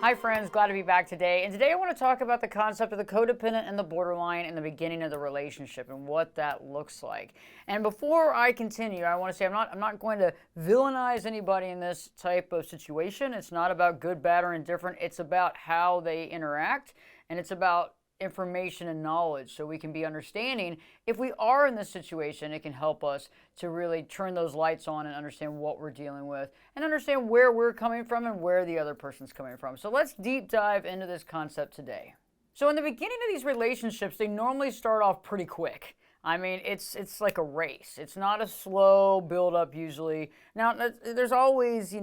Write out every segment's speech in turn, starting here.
Hi friends, glad to be back today. And today I want to talk about the concept of the codependent and the borderline in the beginning of the relationship and what that looks like. And before I continue, I want to say I'm not going to villainize anybody in this type of situation. It's not about good, bad, or indifferent. It's about how they interact, and it's about information and knowledge so we can be understanding. If we are in this situation, it can help us to really turn those lights on and understand what we're dealing with and understand where we're coming from and where the other person's coming from. So let's deep dive into this concept today. So in the beginning of these relationships, they normally start off pretty quick. I mean, it's like a race. It's not a slow build up usually. Now, there's always,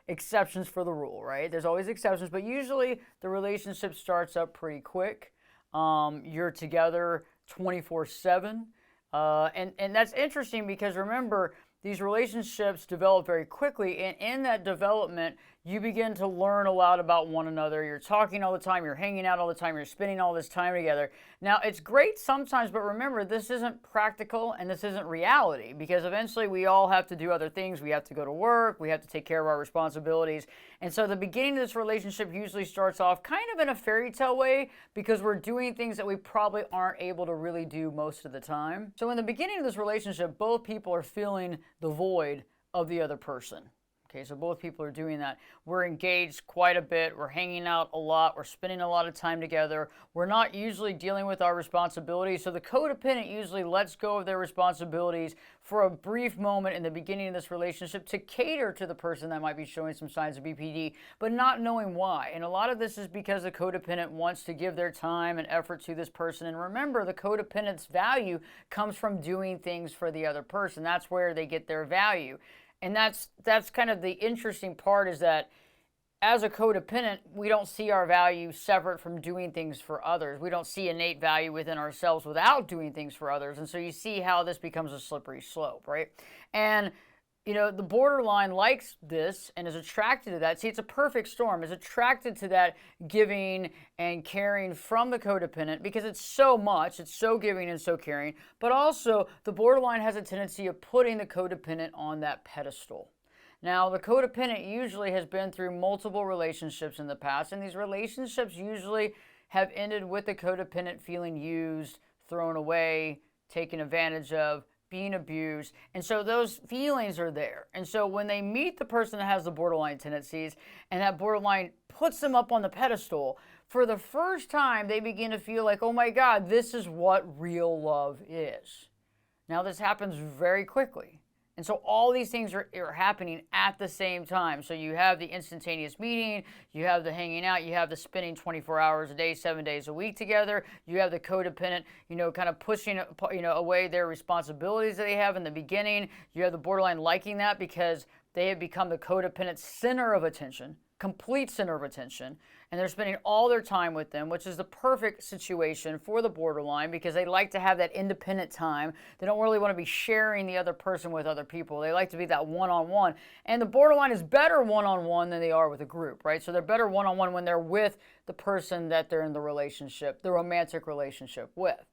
exceptions for the rule, right? There's always exceptions, but usually the relationship starts up pretty quick. You're together 24/7. And that's interesting because remember, these relationships develop very quickly, and in that development, you begin to learn a lot about one another. You're talking all the time, you're hanging out all the time, you're spending all this time together. Now, it's great sometimes, but remember, this isn't practical and this isn't reality because eventually we all have to do other things. We have to go to work, we have to take care of our responsibilities. And so the beginning of this relationship usually starts off kind of in a fairy tale way because we're doing things that we probably aren't able to really do most of the time. So in the beginning of this relationship, both people are feeling the void of the other person. Okay, so both people are doing that. We're engaged quite a bit. We're hanging out a lot. We're spending a lot of time together. We're not usually dealing with our responsibilities. So the codependent usually lets go of their responsibilities for a brief moment in the beginning of this relationship to cater to the person that might be showing some signs of BPD, but not knowing why. And a lot of this is because the codependent wants to give their time and effort to this person. And remember, the codependent's value comes from doing things for the other person. That's where they get their value. And that's kind of the interesting part is that as a codependent, we don't see our value separate from doing things for others. We don't see innate value within ourselves without doing things for others. And so you see how this becomes a slippery slope, right? And the borderline likes this and is attracted to that. See, it's a perfect storm. It's attracted to that giving and caring from the codependent because it's so much. It's so giving and so caring. But also, the borderline has a tendency of putting the codependent on that pedestal. Now, the codependent usually has been through multiple relationships in the past, and these relationships usually have ended with the codependent feeling used, thrown away, taken advantage of, being abused. And so those feelings are there. And so when they meet the person that has the borderline tendencies and that borderline puts them up on the pedestal, for the first time they begin to feel like, oh my God, this is what real love is. Now this happens very quickly. And so all these things are happening at the same time. So you have the instantaneous meeting, you have the hanging out, you have the spending 24 hours a day, 7 days a week together. You have the codependent, kind of pushing, away their responsibilities that they have in the beginning. You have the borderline liking that because they have become the codependent center of attention, complete center of attention, and they're spending all their time with them, which is the perfect situation for the borderline because they like to have that independent time. They don't really want to be sharing the other person with other people. They like to be that one-on-one. And the borderline is better one-on-one than they are with a group, right? So they're better one-on-one when they're with the person that they're in the relationship, the romantic relationship with.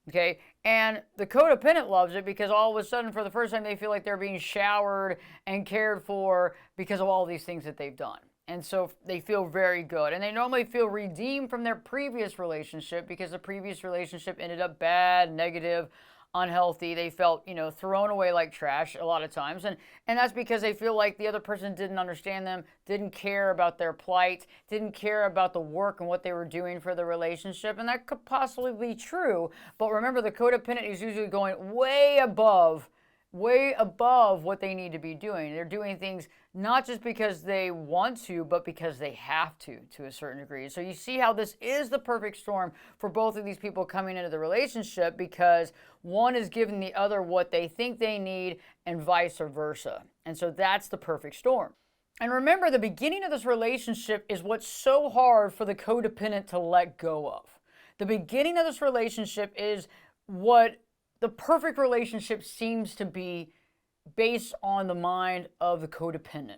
Okay, and the codependent loves it because all of a sudden, for the first time, they feel like they're being showered and cared for because of all these things that they've done. And so they feel very good. And they normally feel redeemed from their previous relationship because the previous relationship ended up bad, negative, unhealthy. They felt, thrown away like trash a lot of times. And that's because they feel like the other person didn't understand them, didn't care about their plight, didn't care about the work and what they were doing for the relationship. And that could possibly be true. But remember, the codependent is usually going way above what they need to be doing. They're doing things not just because they want to, but because they have to a certain degree. So you see how this is the perfect storm for both of these people coming into the relationship because one is giving the other what they think they need and vice versa. And so that's the perfect storm. And remember, the beginning of this relationship is what's so hard for the codependent to let go of. The beginning of this relationship is what the perfect relationship seems to be based on the mind of the codependent.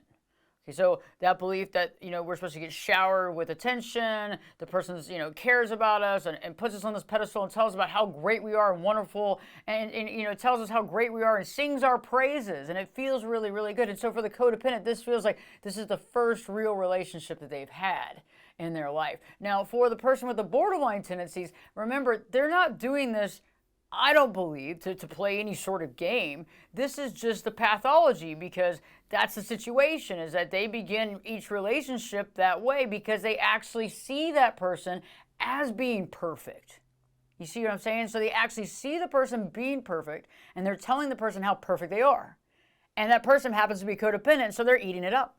Okay, so that belief that, we're supposed to get showered with attention, the person's, cares about us and puts us on this pedestal and tells us about how great we are and wonderful, and tells us how great we are and sings our praises, and it feels really, really good. And so for the codependent, this feels like this is the first real relationship that they've had in their life. Now, for the person with the borderline tendencies, remember, they're not doing this, I don't believe, to play any sort of game. This is just the pathology, because that's the situation, is that they begin each relationship that way because they actually see that person as being perfect. You see what I'm saying? So they actually see the person being perfect, and they're telling the person how perfect they are. And that person happens to be codependent, so they're eating it up.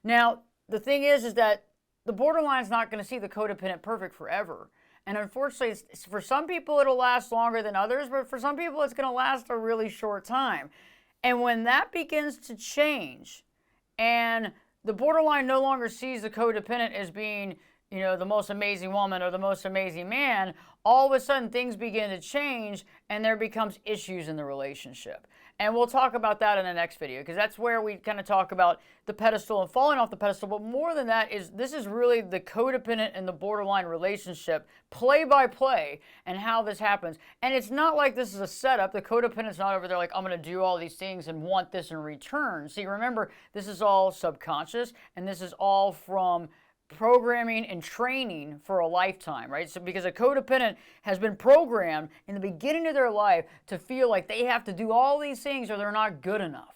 Now, the thing is that the borderline is not going to see the codependent perfect forever. And unfortunately, for some people, it'll last longer than others, but for some people, it's going to last a really short time. And when that begins to change, and the borderline no longer sees the codependent as being, the most amazing woman or the most amazing man, all of a sudden things begin to change and there becomes issues in the relationship. And we'll talk about that in the next video, because that's where we kind of talk about the pedestal and falling off the pedestal. But more than that, this is really the codependent and the borderline relationship, play by play, and how this happens. And it's not like this is a setup. The codependent's not over there like, I'm going to do all these things and want this in return. See, remember, this is all subconscious, and this is all from programming and training for a lifetime, right? So because a codependent has been programmed in the beginning of their life to feel like they have to do all these things or they're not good enough.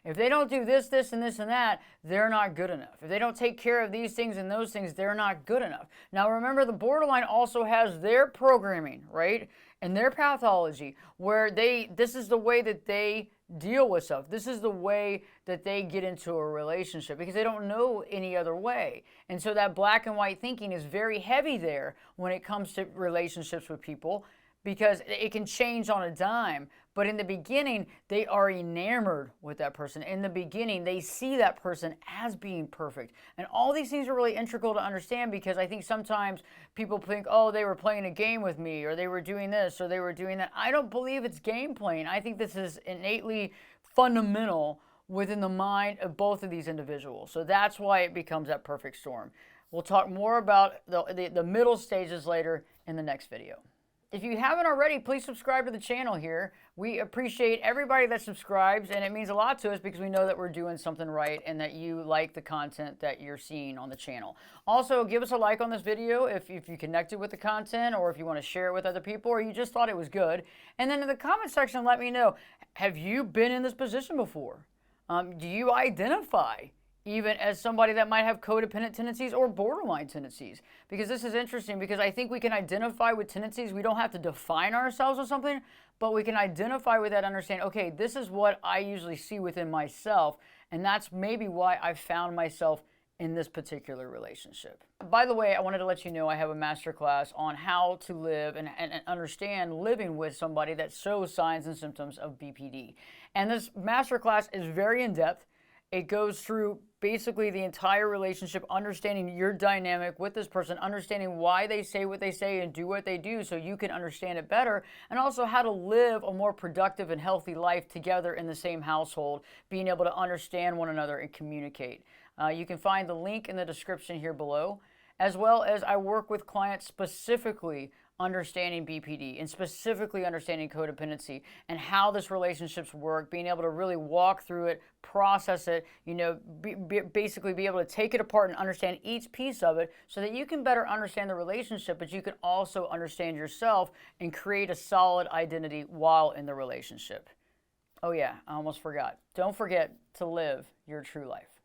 If they don't do this, this, and this, and that, they're not good enough. If they don't take care of these things and those things, they're not good enough. Now remember, the borderline also has their programming, right? And their pathology, where this is the way that they deal with stuff. This is the way that they get into a relationship, because they don't know any other way. And so that black and white thinking is very heavy there when it comes to relationships with people, because it can change on a dime. But in the beginning, they are enamored with that person. In the beginning, they see that person as being perfect. And all these things are really integral to understand, because I think sometimes people think, oh, they were playing a game with me, or they were doing this, or they were doing that. I don't believe it's game playing. I think this is innately fundamental within the mind of both of these individuals. So that's why it becomes that perfect storm. We'll talk more about the middle stages later in the next video. If you haven't already, please subscribe to the channel here. We appreciate everybody that subscribes, and it means a lot to us because we know that we're doing something right and that you like the content that you're seeing on the channel. Also, give us a like on this video if you connected with the content, or if you want to share it with other people, or you just thought it was good. And then in the comment section, let me know, have you been in this position before? Do you identify even as somebody that might have codependent tendencies or borderline tendencies? Because this is interesting, because I think we can identify with tendencies. We don't have to define ourselves with something, but we can identify with that, understand, okay, this is what I usually see within myself, and that's maybe why I found myself in this particular relationship. By the way, I wanted to let you know I have a masterclass on how to live and understand living with somebody that shows signs and symptoms of BPD. And this masterclass is very in-depth. It goes through basically the entire relationship, understanding your dynamic with this person, understanding why they say what they say and do what they do so you can understand it better, and also how to live a more productive and healthy life together in the same household, being able to understand one another and communicate. You can find the link in the description here below, as well as I work with clients specifically understanding BPD and specifically understanding codependency and how this relationships work, being able to really walk through it, process it, basically be able to take it apart and understand each piece of it so that you can better understand the relationship, but you can also understand yourself and create a solid identity while in the relationship. Oh yeah, I almost forgot. Don't forget to live your true life.